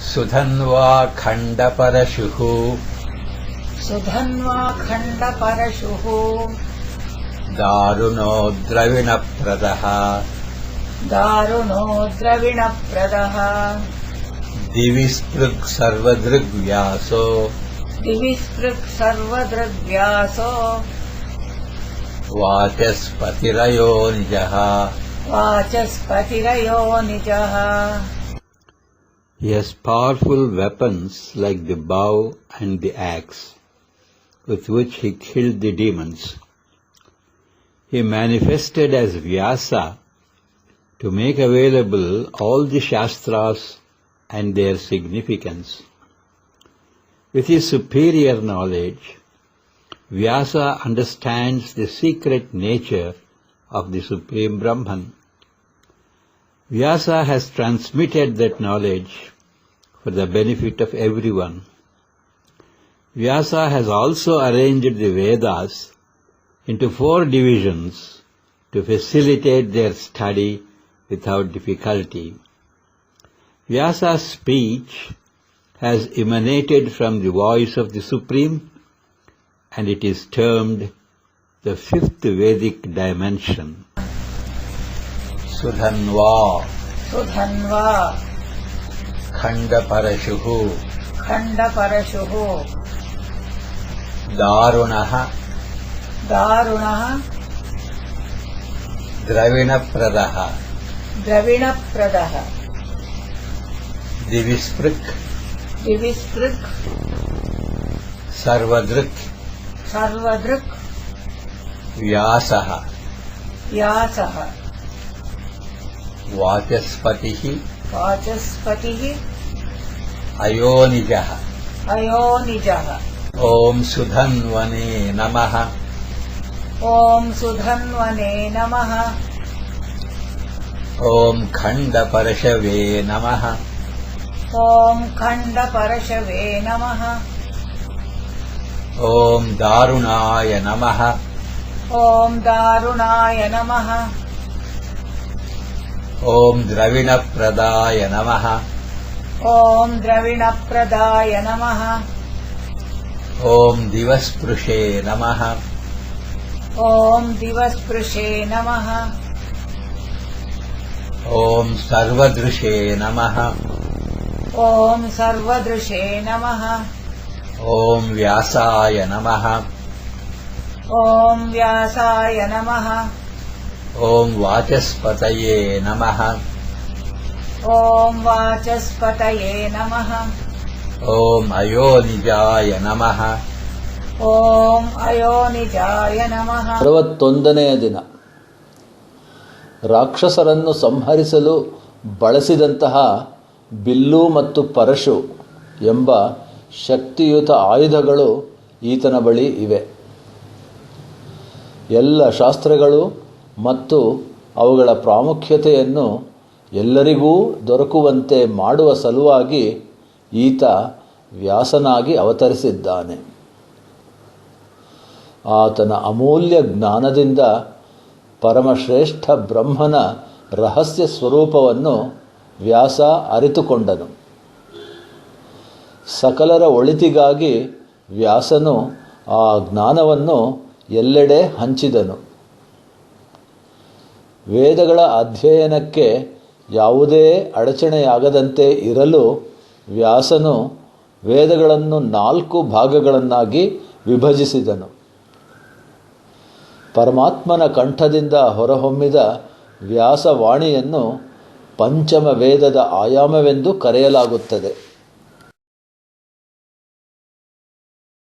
सुधन्वा खण्डपरशुः दारुणो द्रविणप्रदः दिवि स्पृक् सर्वदृग्व्यासो वाचस्पतिरयो निजः. He has powerful weapons like the bow and the axe, with which he killed the demons. He manifested as Vyasa to make available all the Shastras and their significance. With his superior knowledge, Vyasa understands the secret nature of the Supreme Brahman. Vyasa has transmitted that knowledge for the benefit of everyone. Vyasa has also arranged the Vedas into 4 divisions to facilitate their study without difficulty. Vyasa's speech has emanated from the voice of the Supreme, and it is termed the 5th Vedic dimension. Sudhanva Khandaparashuhu Darunaha Dravinapradaha Divisprik Sarvadrik Vyasaha Vachaspatihi Ayonijaha. Om Sudhanvane Namaha. Om Khandaparashave Namaha. Om Darunaya Namaha. Om Dravinapradaaya Namaha. Om Divasprushe Namaha. Om Sarvadrushe Namaha. Om Vyasaya Namaha. Om Vachaspataye Namaha. Om Ayonijaya Namaha. 61ನೆಯ ದಿನ ರಾಕ್ಷಸರನ್ನು ಸಂಹರಿಸಲು ಬಳಸಿದಂತಹ bill ಮತ್ತು ಪರಶು ಎಂಬ ಶಕ್ತಿಯುತ ಆಯುಧಗಳು ಈತನ ಬಳಿ ಇವೆ. ಎಲ್ಲ ಶಾಸ್ತ್ರಗಳು ಮತ್ತು ಅವುಗಳ ಪ್ರಾಮುಖ್ಯತೆಯನ್ನು ಎಲ್ಲರಿಗೂ ದೊರಕುವಂತೆ ಮಾಡುವ ಸಲುವಾಗಿ ಈತ ವ್ಯಾಸನಾಗಿ ಅವತರಿಸಿದ್ದಾನೆ. ಆತನ ಅಮೂಲ್ಯ ಜ್ಞಾನದಿಂದ ಪರಮಶ್ರೇಷ್ಠ ಬ್ರಹ್ಮನ ರಹಸ್ಯ ಸ್ವರೂಪವನ್ನು ವ್ಯಾಸ ಅರಿತುಕೊಂಡನು. ಸಕಲರ ಒಳಿತಿಗಾಗಿ ವ್ಯಾಸನು ಆ ಜ್ಞಾನವನ್ನು ಎಲ್ಲೆಡೆ ಹಂಚಿದನು. ವೇದಗಳ ಅಧ್ಯಯನಕ್ಕೆ ಯಾವುದೇ ಅಡಚಣೆಯಾಗದಂತೆ ಇರಲು ವ್ಯಾಸನು ವೇದಗಳನ್ನು 4 ಭಾಗಗಳನ್ನಾಗಿ ವಿಭಜಿಸಿದನು. ಪರಮಾತ್ಮನ ಕಂಠದಿಂದ ಹೊರಹೊಮ್ಮಿದ ವ್ಯಾಸವಾಣಿಯನ್ನು ಪಂಚಮ ವೇದದ ಆಯಾಮವೆಂದು ಕರೆಯಲಾಗುತ್ತದೆ.